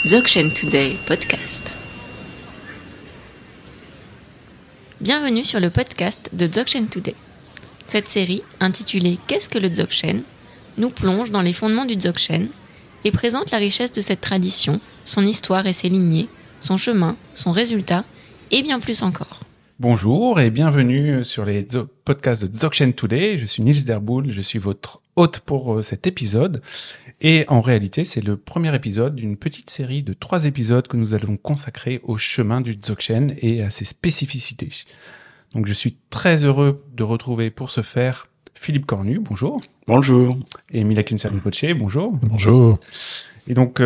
Dzogchen Today podcast. Bienvenue sur le podcast de Dzogchen Today. Cette série, intitulée Qu'est-ce que le Dzogchen, nous plonge dans les fondements du Dzogchen et présente la richesse de cette tradition, son histoire et ses lignées, son chemin, son résultat et bien plus encore. Bonjour et bienvenue sur les podcasts de Dzogchen Today. Je suis Niels Derboul, je suis votre hôte pour cet épisode. Et en réalité, c'est le premier épisode d'une petite série de 3 épisodes que nous allons consacrer au chemin du Dzogchen et à ses spécificités. Donc je suis très heureux de retrouver pour ce faire Philippe Cornu, bonjour. Bonjour. Et Milakhin Rinpoche, bonjour. Bonjour. Et donc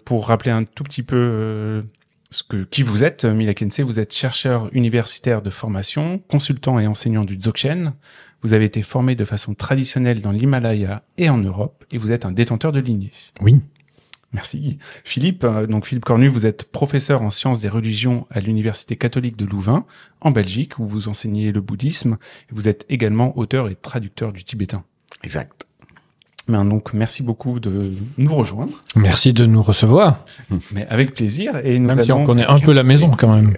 pour rappeler un tout petit peu qui vous êtes, Milakhin, vous êtes chercheur universitaire de formation, consultant et enseignant du Dzogchen. Vous avez été formé de façon traditionnelle dans l'Himalaya et en Europe, et vous êtes un détenteur de lignée. Oui. Merci. Philippe Cornu, vous êtes professeur en sciences des religions à l'Université catholique de Louvain, en Belgique, où vous enseignez le bouddhisme, et vous êtes également auteur et traducteur du tibétain. Exact. Donc, merci beaucoup de nous rejoindre. Merci de nous recevoir. Mais avec plaisir. Et nous Même si on connaît un peu la maison quand même.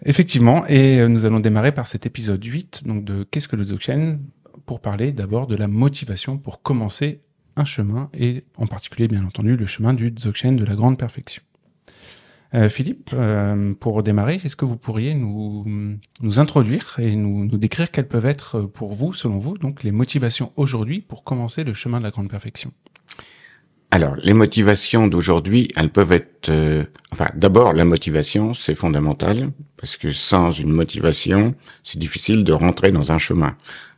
Effectivement, et nous allons démarrer par cet épisode 8, donc de Qu'est-ce que le Dzogchen, pour parler d'abord de la motivation pour commencer un chemin, et en particulier, bien entendu, le chemin du Dzogchen de la grande perfection. Philippe, pour démarrer, est-ce que vous pourriez nous introduire et nous décrire quelles peuvent être pour vous, selon vous, donc les motivations aujourd'hui pour commencer le chemin de la grande perfection ? Alors, les motivations d'aujourd'hui, elles peuvent être... d'abord, la motivation, c'est fondamental, parce que sans une motivation, c'est difficile de rentrer dans un chemin.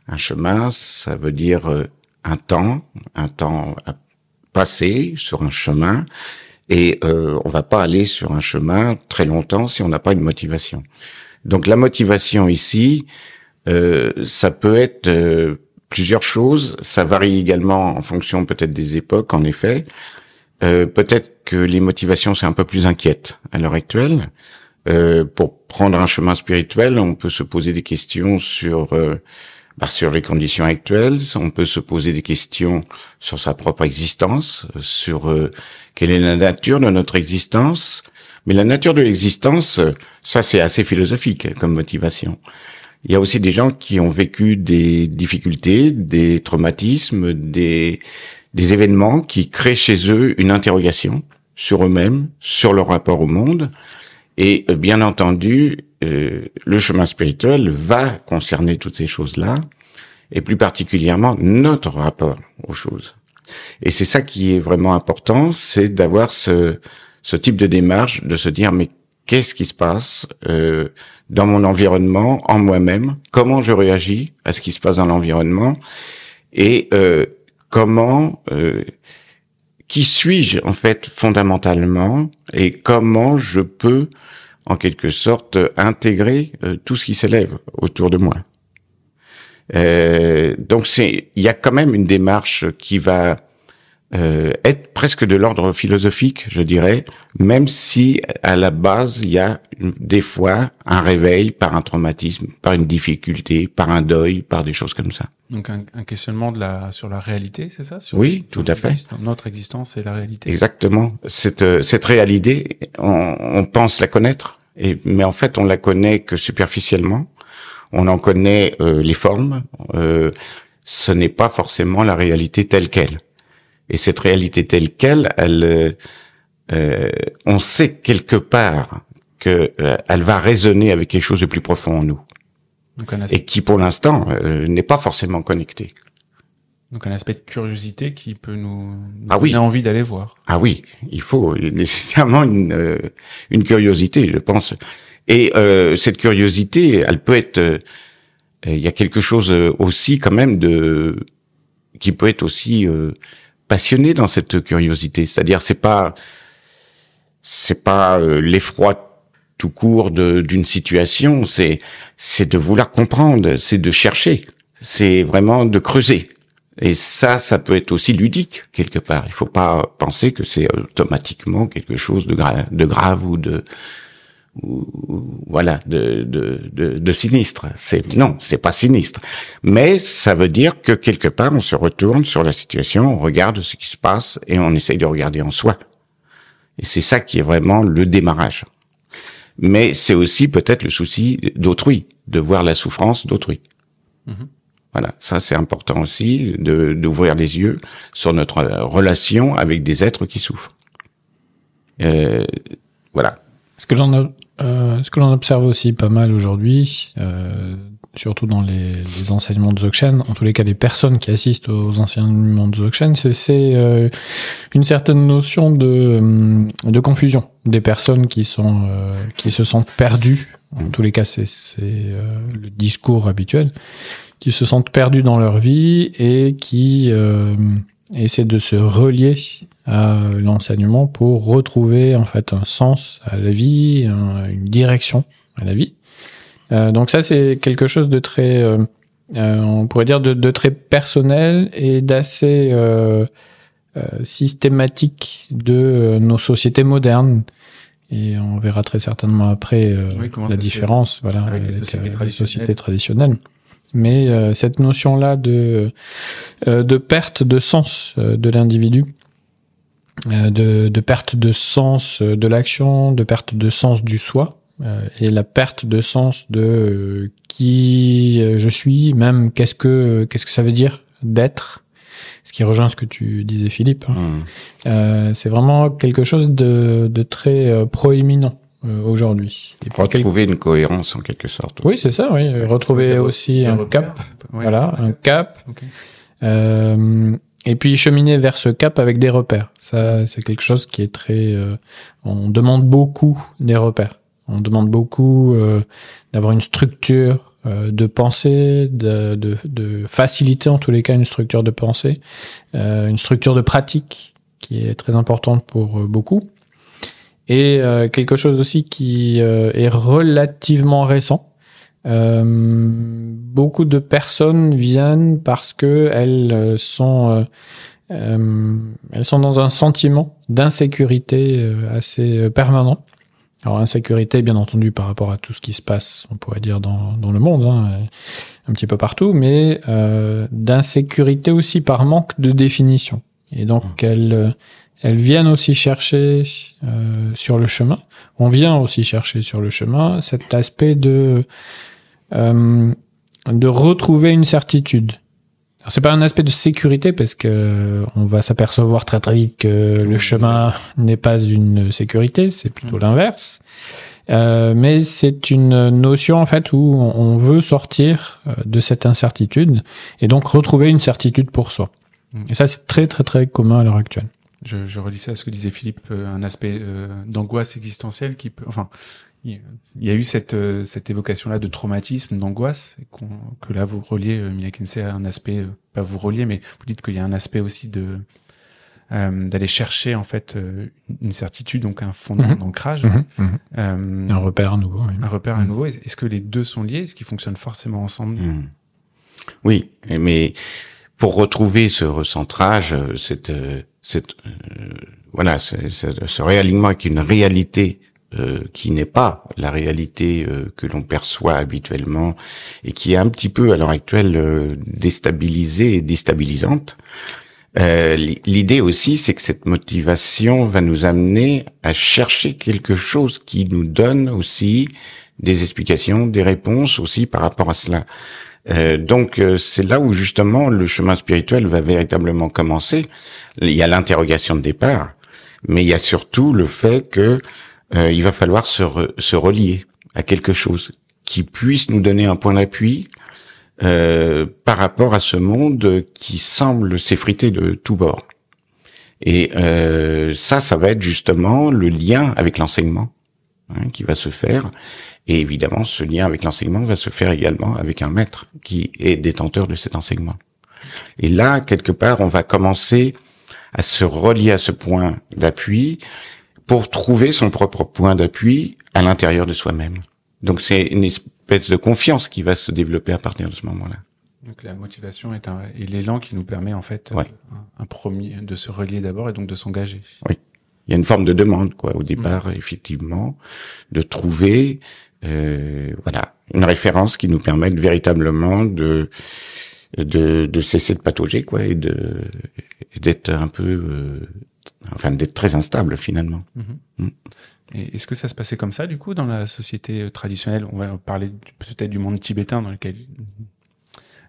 Un chemin, ça veut dire un temps à passer sur un chemin, et on va pas aller sur un chemin très longtemps si on n'a pas une motivation. Donc, la motivation ici, ça peut être... plusieurs choses, ça varie également en fonction peut-être des époques, en effet. Peut-être que les motivations, c'est un peu plus inquiète à l'heure actuelle. Pour prendre un chemin spirituel, on peut se poser des questions sur les conditions actuelles, on peut se poser des questions sur sa propre existence, sur quelle est la nature de notre existence. Mais la nature de l'existence, ça c'est assez philosophique comme motivation. Il y a aussi des gens qui ont vécu des difficultés, des traumatismes, des événements qui créent chez eux une interrogation sur eux-mêmes, sur leur rapport au monde. Et bien entendu, le chemin spirituel va concerner toutes ces choses-là, et plus particulièrement notre rapport aux choses. Et c'est ça qui est vraiment important, c'est d'avoir ce type de démarche, de se dire mais qu'est-ce qui se passe dans mon environnement, en moi-même, comment je réagis à ce qui se passe dans l'environnement, et qui suis-je en fait fondamentalement, et comment je peux en quelque sorte intégrer tout ce qui s'élève autour de moi. Donc il y a quand même une démarche qui va être presque de l'ordre philosophique, je dirais, même si à la base il y a des fois un réveil par un traumatisme, par une difficulté, par un deuil, par des choses comme ça. Donc un questionnement sur la réalité, c'est ça ? Oui, tout à fait. Notre existence et la réalité. Exactement. Cette réalité, on pense la connaître, mais en fait on la connaît que superficiellement. On en connaît les formes. Ce n'est pas forcément la réalité telle qu'elle. Et cette réalité telle qu'elle, on sait quelque part que elle va résonner avec quelque chose de plus profond en nous, et qui pour l'instant n'est pas forcément connecté. Donc un aspect de curiosité qui peut nous donner envie d'aller voir. Ah oui, il faut nécessairement une curiosité, je pense. Et cette curiosité, elle peut être... Il y a quelque chose aussi quand même qui peut être aussi... passionné dans cette curiosité, c'est-à-dire c'est pas l'effroi tout court d'une situation, c'est de vouloir comprendre, c'est de chercher, c'est vraiment de creuser. Et ça peut être aussi ludique quelque part. Il faut pas penser que c'est automatiquement quelque chose de grave ou voilà de sinistre. Non, c'est pas sinistre, mais ça veut dire que quelque part on se retourne sur la situation, on regarde ce qui se passe et on essaye de regarder en soi. Et c'est ça qui est vraiment le démarrage. Mais c'est aussi peut-être le souci d'autrui, de voir la souffrance d'autrui. Voilà, ça c'est important aussi d'ouvrir les yeux sur notre relation avec des êtres qui souffrent. Voilà. Ce que l'on observe aussi pas mal aujourd'hui, surtout dans les enseignements de Dzogchen, en tous les cas les personnes qui assistent aux enseignements de Dzogchen, c'est une certaine notion de confusion des personnes qui se sentent perdues. En tous les cas, c'est le discours habituel, qui se sentent perdus dans leur vie et qui essaient de se relier à l'enseignement pour retrouver en fait un sens à la vie, une direction à la vie. Donc ça, c'est quelque chose de très, on pourrait dire de très personnel et d'assez systématique de nos sociétés modernes. Et on verra très certainement après la différence, voilà, avec les sociétés traditionnelles. Mais cette notion-là de perte de sens de l'individu, de perte de sens de l'action, de perte de sens du soi, et la perte de sens de qui je suis, même qu'est-ce que ça veut dire d'être, ce qui rejoint ce que tu disais, Philippe. C'est vraiment quelque chose de très proéminent aujourd'hui. Et retrouver une cohérence en quelque sorte. Oui, c'est ça. Oui, retrouver aussi un cap. Voilà, un cap. Okay. Et puis cheminer vers ce cap avec des repères. Ça, c'est quelque chose qui est très. On demande beaucoup des repères. On demande beaucoup d'avoir une structure de pensée, de faciliter en tous les cas une structure de pensée, une structure de pratique qui est très importante pour beaucoup. Et quelque chose aussi qui est relativement récent. Beaucoup de personnes viennent parce que elles sont dans un sentiment d'insécurité assez permanent. Alors insécurité, bien entendu, par rapport à tout ce qui se passe, on pourrait dire dans le monde, un petit peu partout, mais d'insécurité aussi par manque de définition. Et donc elles viennent aussi chercher sur le chemin. On vient aussi chercher sur le chemin cet aspect de retrouver une certitude. Alors, c'est pas un aspect de sécurité parce que on va s'apercevoir très très vite que le chemin n'est pas une sécurité, c'est plutôt l'inverse. Mais c'est une notion en fait où on veut sortir de cette incertitude et donc retrouver une certitude pour soi. Et ça, c'est très très très commun à l'heure actuelle. Je relisais à ce que disait Philippe, un aspect d'angoisse existentielle qui peut, enfin, il y a eu cette évocation-là de traumatisme, d'angoisse, que là vous reliez, Mila Kensei, à un aspect, pas vous reliez, mais vous dites qu'il y a un aspect aussi d'aller chercher en fait une certitude, donc un fondement d'ancrage, un repère à nouveau. Oui. Un repère à nouveau. Est-ce que les deux sont liés? Est-ce qu'ils fonctionnent forcément ensemble? Oui, mais pour retrouver ce recentrage, voilà, ce réalignement avec une réalité qui n'est pas la réalité que l'on perçoit habituellement et qui est un petit peu à l'heure actuelle déstabilisée et déstabilisante. L'idée aussi, c'est que cette motivation va nous amener à chercher quelque chose qui nous donne aussi des explications, des réponses aussi par rapport à cela. Donc c'est là où justement le chemin spirituel va véritablement commencer. Il y a l'interrogation de départ, mais il y a surtout le fait que il va falloir se relier à quelque chose qui puisse nous donner un point d'appui par rapport à ce monde qui semble s'effriter de tous bords. Et ça va être justement le lien avec l'enseignement qui va se faire. Et évidemment, ce lien avec l'enseignement va se faire également avec un maître qui est détenteur de cet enseignement. Et là, quelque part, on va commencer à se relier à ce point d'appui pour trouver son propre point d'appui à l'intérieur de soi-même. Donc c'est une espèce de confiance qui va se développer à partir de ce moment-là. Donc la motivation est l'élan qui nous permet en fait un premier de se relier d'abord et donc de s'engager. Oui. il y a une forme de demande, quoi, au départ, effectivement, de trouver, voilà, une référence qui nous permette véritablement de cesser de patauger, quoi, et d'être un peu, enfin, d'être très instable, finalement. Et est-ce que ça se passait comme ça, du coup, dans la société traditionnelle? On va parler peut-être du monde tibétain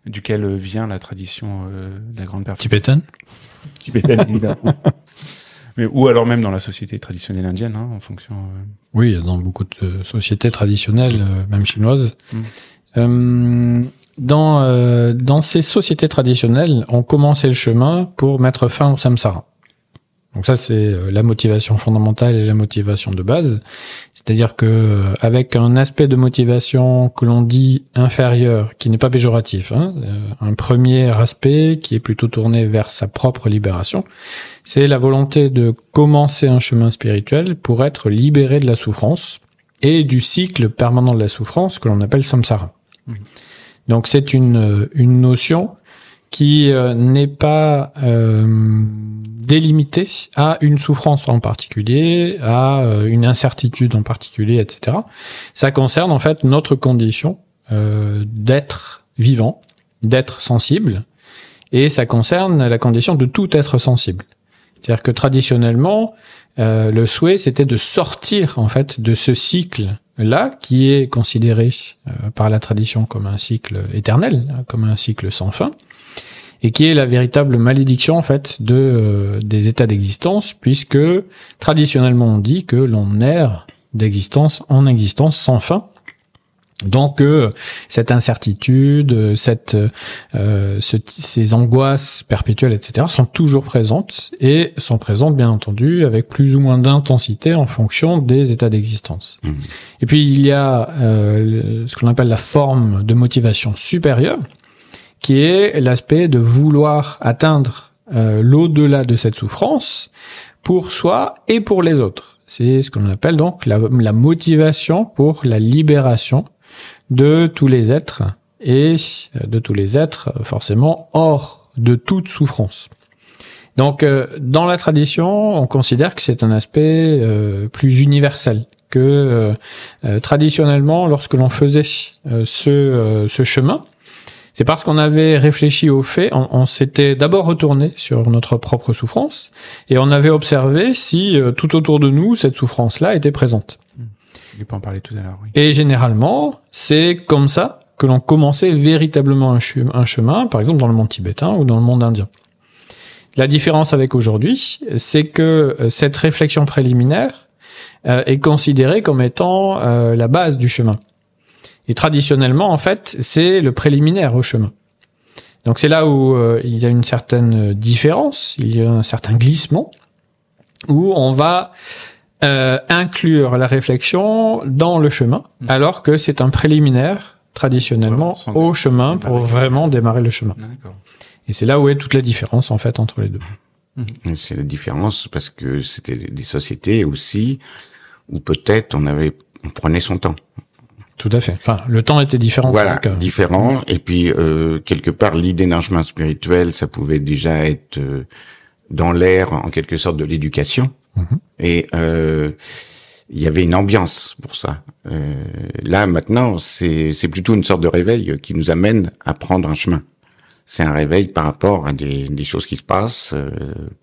duquel vient la tradition de la grande perfection. Tibétaine, évidemment. Ou alors même dans la société traditionnelle indienne, hein, en fonction... Oui, dans beaucoup de sociétés traditionnelles, même chinoises. Dans ces sociétés traditionnelles, on commençait le chemin pour mettre fin au samsara. Donc ça, c'est la motivation fondamentale et la motivation de base. C'est-à-dire que avec un aspect de motivation que l'on dit inférieur, qui n'est pas péjoratif, hein, un premier aspect qui est plutôt tourné vers sa propre libération, c'est la volonté de commencer un chemin spirituel pour être libéré de la souffrance et du cycle permanent de la souffrance que l'on appelle samsara. Donc c'est une notion qui n'est pas délimitée à une souffrance en particulier, à une incertitude en particulier, etc. Ça concerne en fait notre condition d'être vivant, d'être sensible, et ça concerne la condition de tout être sensible. C'est-à-dire que traditionnellement, le souhait c'était de sortir en fait de ce cycle-là qui est considéré par la tradition comme un cycle éternel, comme un cycle sans fin, et qui est la véritable malédiction en fait des états d'existence, puisque traditionnellement on dit que l'on erre d'existence en existence sans fin. Donc cette incertitude, ces angoisses perpétuelles, etc., sont toujours présentes et sont présentes bien entendu avec plus ou moins d'intensité en fonction des états d'existence. Et puis il y a ce qu'on appelle la forme de motivation supérieure, qui est l'aspect de vouloir atteindre l'au-delà de cette souffrance pour soi et pour les autres. C'est ce qu'on appelle donc la motivation pour la libération de tous les êtres et de tous les êtres forcément hors de toute souffrance. Donc dans la tradition, on considère que c'est un aspect plus universel, que traditionnellement, lorsque l'on faisait ce chemin, c'est parce qu'on avait réfléchi au fait, on s'était d'abord retourné sur notre propre souffrance et on avait observé si tout autour de nous, cette souffrance-là était présente. Je peux en parler tout à l'heure, oui. Et généralement, c'est comme ça que l'on commençait véritablement un chemin, par exemple dans le monde tibétain ou dans le monde indien. La différence avec aujourd'hui, c'est que cette réflexion préliminaire est considérée comme étant la base du chemin. Et traditionnellement, en fait, c'est le préliminaire au chemin. Donc c'est là où il y a une certaine différence, il y a un certain glissement, où on va inclure la réflexion dans le chemin, alors que c'est un préliminaire, traditionnellement, au chemin pour vraiment démarrer le chemin. D'accord. Et c'est là où est toute la différence, en fait, entre les deux. C'est la différence parce que c'était des sociétés aussi où peut-être on prenait son temps. Tout à fait. Enfin, le temps était différent. Voilà, différent. Et puis, quelque part, l'idée d'un chemin spirituel, ça pouvait déjà être dans l'air, en quelque sorte, de l'éducation. Et il y avait une ambiance pour ça. Là, maintenant, c'est plutôt une sorte de réveil qui nous amène à prendre un chemin. C'est un réveil par rapport à des choses qui se passent,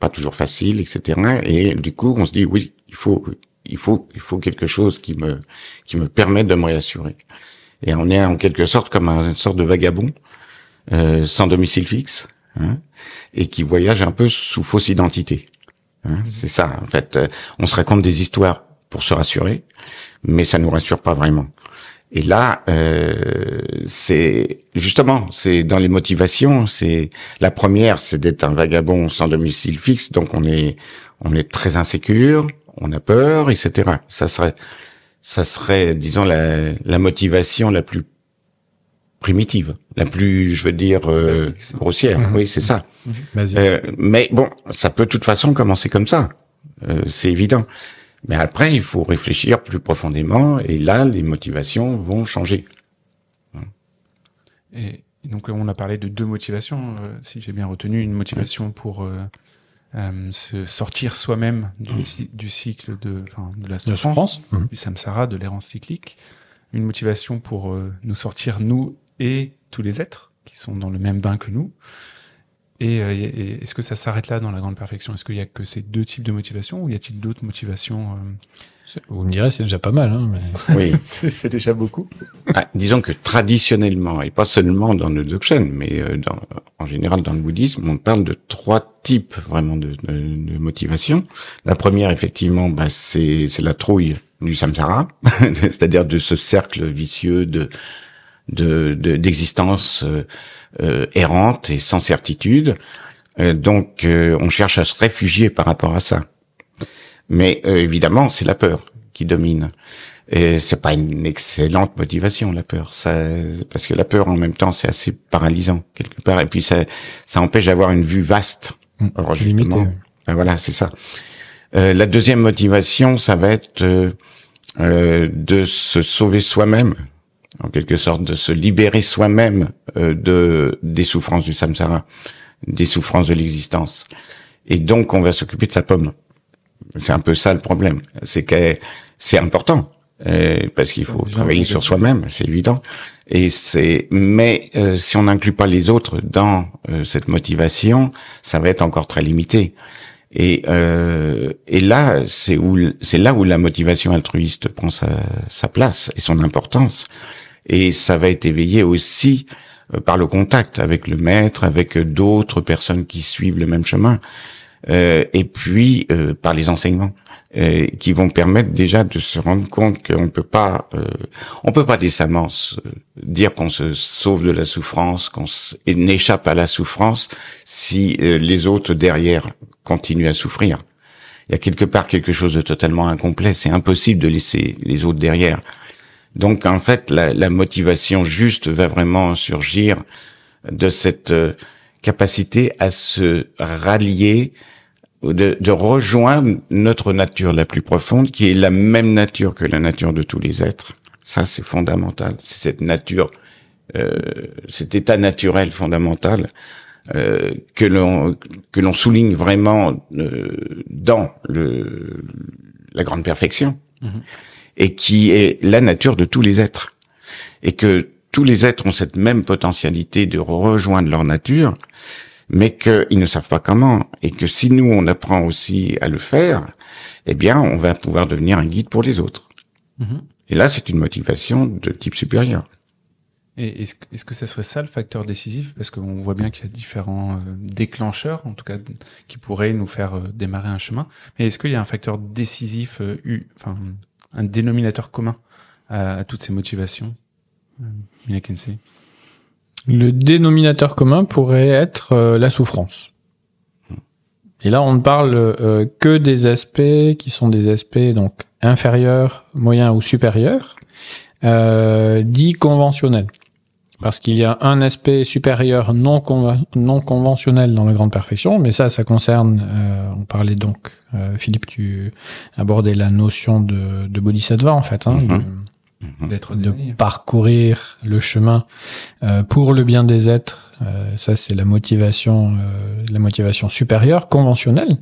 pas toujours faciles, etc. Et du coup, on se dit, oui, il faut quelque chose qui me permette de me réassurer. Et on est en quelque sorte comme une sorte de vagabond, sans domicile fixe, hein, et qui voyage un peu sous fausse identité. Hein, c'est ça, en fait. On se raconte des histoires pour se rassurer, mais ça nous rassure pas vraiment. Et là, c'est dans les motivations, c'est la première, c'est d'être un vagabond sans domicile fixe, donc on est très insécure, on a peur, etc. Ça serait, disons, la motivation la plus primitive, la plus, je veux dire, grossière. Oui, c'est ça. Mais bon, ça peut de toute façon commencer comme ça, c'est évident. Mais après, il faut réfléchir plus profondément, et là, les motivations vont changer. Et donc, on a parlé de deux motivations, si j'ai bien retenu. Une motivation pour se sortir soi-même du cycle de la souffrance, du samsara, de l'errance cyclique, une motivation pour nous sortir, nous et tous les êtres qui sont dans le même bain que nous. Et est-ce que ça s'arrête là dans la grande perfection? Est-ce qu'il y a que ces deux types de motivations ou y a-t-il d'autres motivations Vous me direz, c'est déjà pas mal. Hein, mais... Oui, c'est déjà beaucoup. Disons que traditionnellement, et pas seulement dans le Dzogchen, mais en général dans le bouddhisme, on parle de 3 types vraiment de motivation. La première, effectivement, c'est la trouille du samsara, c'est-à-dire de ce cercle vicieux d'existence errante et sans certitude. Donc, on cherche à se réfugier par rapport à ça. Mais évidemment, c'est la peur qui domine. Et c'est pas une excellente motivation, la peur. Parce que la peur, en même temps, c'est assez paralysant quelque part. Et puis ça empêche d'avoir une vue vaste. Alors justement, limité, oui. Voilà, c'est ça. La deuxième motivation, ça va être de se sauver soi-même, en quelque sorte, de se libérer soi-même des souffrances du samsara, des souffrances de l'existence. Et donc, on va s'occuper de sa pomme. C'est un peu ça le problème. C'est que c'est important parce qu'il faut travailler sur soi-même, c'est évident. Mais si on n'inclut pas les autres dans cette motivation, ça va être encore très limité. Et là, c'est là où la motivation altruiste prend sa place et son importance. Et ça va être éveillé aussi par le contact avec le maître, avec d'autres personnes qui suivent le même chemin. Et puis par les enseignements qui vont permettre déjà de se rendre compte qu'on peut pas décemment dire qu'on se sauve de la souffrance, qu'on n'échappe à la souffrance si les autres derrière continuent à souffrir. Il y a quelque part quelque chose de totalement incomplet. C'est impossible de laisser les autres derrière. Donc en fait, la motivation juste va vraiment surgir de cette capacité à se rallier, de rejoindre notre nature la plus profonde, qui est la même nature que la nature de tous les êtres. Ça, c'est fondamental. C'est cette nature, cet état naturel fondamental que l'on souligne vraiment dans la grande perfection, et qui est la nature de tous les êtres, et que tous les êtres ont cette même potentialité de rejoindre leur nature, mais qu'ils ne savent pas comment, et que si nous on apprend aussi à le faire, eh bien on va pouvoir devenir un guide pour les autres. Et là c'est une motivation de type supérieur. Et est-ce que ça serait ça le facteur décisif? Parce qu'on voit bien qu'il y a différents déclencheurs, en tout cas, qui pourraient nous faire démarrer un chemin. Mais est-ce qu'il y a un facteur décisif, un dénominateur commun à toutes ces motivations, Mila Kensei? Le dénominateur commun pourrait être la souffrance. Et là, on ne parle que des aspects qui sont des aspects donc inférieurs, moyens ou supérieurs, dits conventionnels. Parce qu'il y a un aspect supérieur non conventionnel dans la grande perfection, mais ça concerne, on parlait donc, Philippe, tu abordais la notion de bodhisattva en fait, de parcourir le chemin pour le bien des êtres. Ça c'est la motivation supérieure conventionnelle.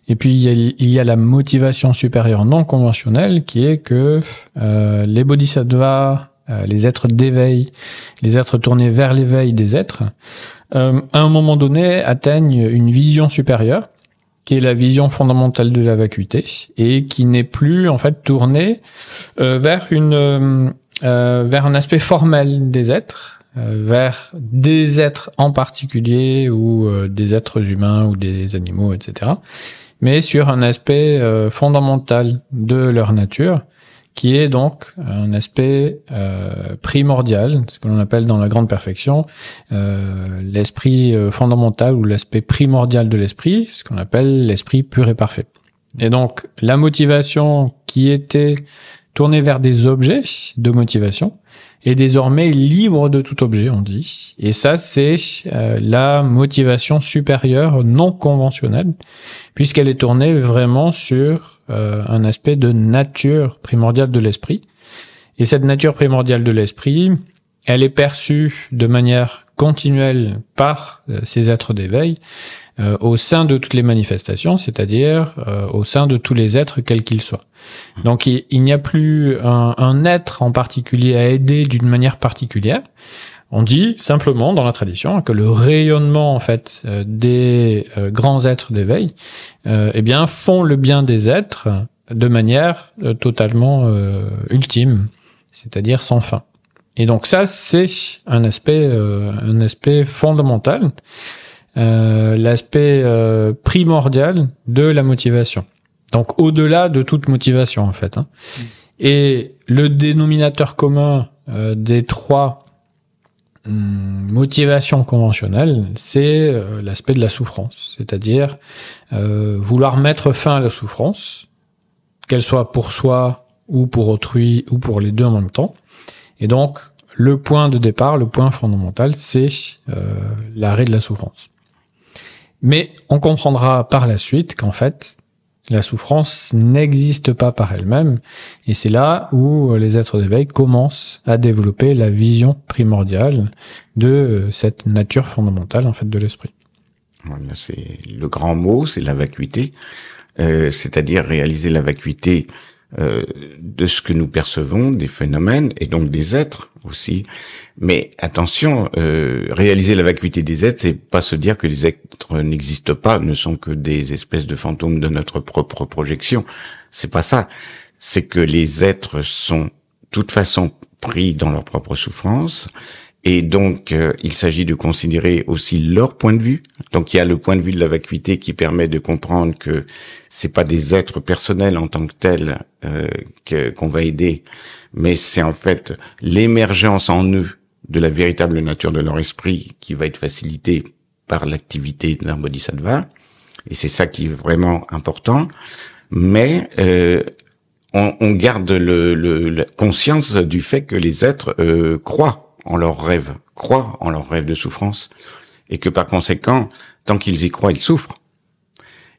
Et puis il y a la motivation supérieure non conventionnelle qui est que les bodhisattvas, les êtres d'éveil, les êtres tournés vers l'éveil des êtres, à un moment donné atteignent une vision supérieure qui est la vision fondamentale de la vacuité et qui n'est plus en fait tournée vers un aspect formel des êtres, vers des êtres en particulier ou des êtres humains ou des animaux, etc. Mais sur un aspect fondamental de leur nature, qui est donc un aspect primordial, ce que l'on appelle dans la grande perfection l'esprit fondamental ou l'aspect primordial de l'esprit, ce qu'on appelle l'esprit pur et parfait. Et donc la motivation qui était tournée vers des objets de motivation est désormais libre de tout objet, on dit. Et ça, c'est la motivation supérieure non conventionnelle, puisqu'elle est tournée vraiment sur un aspect de nature primordiale de l'esprit. Et cette nature primordiale de l'esprit, elle est perçue de manière continuelle par ces êtres d'éveil au sein de toutes les manifestations, c'est-à-dire au sein de tous les êtres, quels qu'ils soient. Donc il n'y a plus un être en particulier à aider d'une manière particulière. On dit simplement dans la tradition que le rayonnement en fait des grands êtres d'éveil, eh bien font le bien des êtres de manière totalement ultime, c'est-à-dire sans fin. Et donc ça, c'est un aspect fondamental, l'aspect primordial de la motivation. Donc au-delà de toute motivation en fait. Et le dénominateur commun des trois motivations conventionnelles, c'est l'aspect de la souffrance, c'est-à-dire vouloir mettre fin à la souffrance, qu'elle soit pour soi ou pour autrui ou pour les deux en même temps. Et donc, le point de départ, le point fondamental, c'est l'arrêt de la souffrance. Mais on comprendra par la suite qu'en fait, la souffrance n'existe pas par elle-même. Et c'est là où les êtres d'éveil commencent à développer la vision primordiale de cette nature fondamentale en fait de l'esprit. Voilà, c'est le grand mot, c'est la vacuité, c'est-à-dire réaliser la vacuité de ce que nous percevons, des phénomènes et donc des êtres aussi. Mais attention, réaliser la vacuité des êtres, c'est pas se dire que les êtres n'existent pas, ne sont que des espèces de fantômes de notre propre projection. C'est pas ça. C'est que les êtres sont de toute façon pris dans leur propre souffrance. Et donc, il s'agit de considérer aussi leur point de vue. Donc, il y a le point de vue de la vacuité qui permet de comprendre que c'est pas des êtres personnels en tant que tels qu'on va aider, mais c'est en fait l'émergence en eux de la véritable nature de leur esprit qui va être facilitée par l'activité d'un bodhisattva. Et c'est ça qui est vraiment important. Mais on garde la conscience du fait que les êtres croient en leurs rêves de souffrance, et que par conséquent, tant qu'ils y croient, ils souffrent.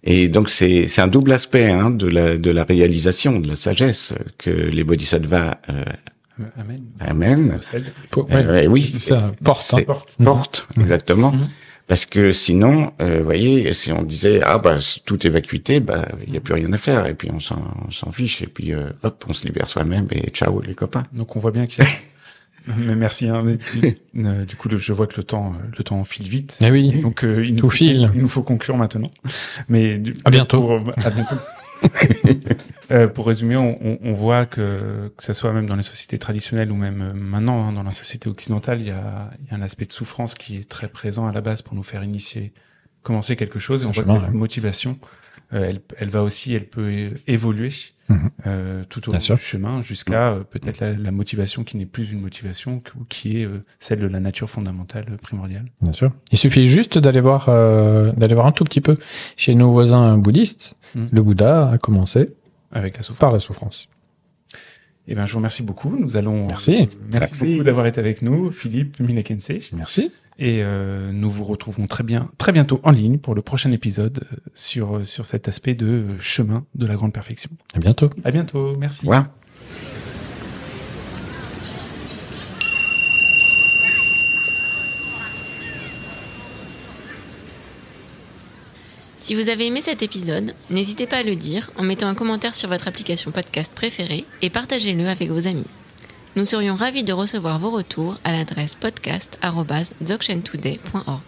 Et donc c'est un double aspect de la réalisation, de la sagesse que les bodhisattvas amènent. Oui, c'est ça, porte, exactement. Parce que sinon, voyez, si on disait tout est vacuité, il y a plus rien à faire, et puis on s'en fiche, et puis hop, on se libère soi-même et ciao les copains. Donc on voit bien qu'il y a mais merci. Du coup, je vois que le temps file vite. Eh oui. Donc il nous faut conclure maintenant. Mais à bientôt. À bientôt. Pour résumer, on voit que ça soit même dans les sociétés traditionnelles ou même maintenant dans la société occidentale, il y a un aspect de souffrance qui est très présent à la base pour nous faire commencer quelque chose. Et on voit que cette motivation, elle peut évoluer tout au long du chemin jusqu'à peut-être la motivation qui n'est plus une motivation, qui est celle de la nature fondamentale primordiale. Bien sûr. Il suffit juste d'aller voir un tout petit peu chez nos voisins bouddhistes. Le Bouddha a commencé par la souffrance. Eh bien, je vous remercie beaucoup. Nous allons. Merci beaucoup d'avoir été avec nous, Philippe Minekensei. Merci. Et nous vous retrouverons très bientôt en ligne pour le prochain épisode sur cet aspect de chemin de la grande perfection. À bientôt. À bientôt. Merci. Ouais. Si vous avez aimé cet épisode, n'hésitez pas à le dire en mettant un commentaire sur votre application podcast préférée et partagez-le avec vos amis. Nous serions ravis de recevoir vos retours à l'adresse podcast@dzogchentoday.org.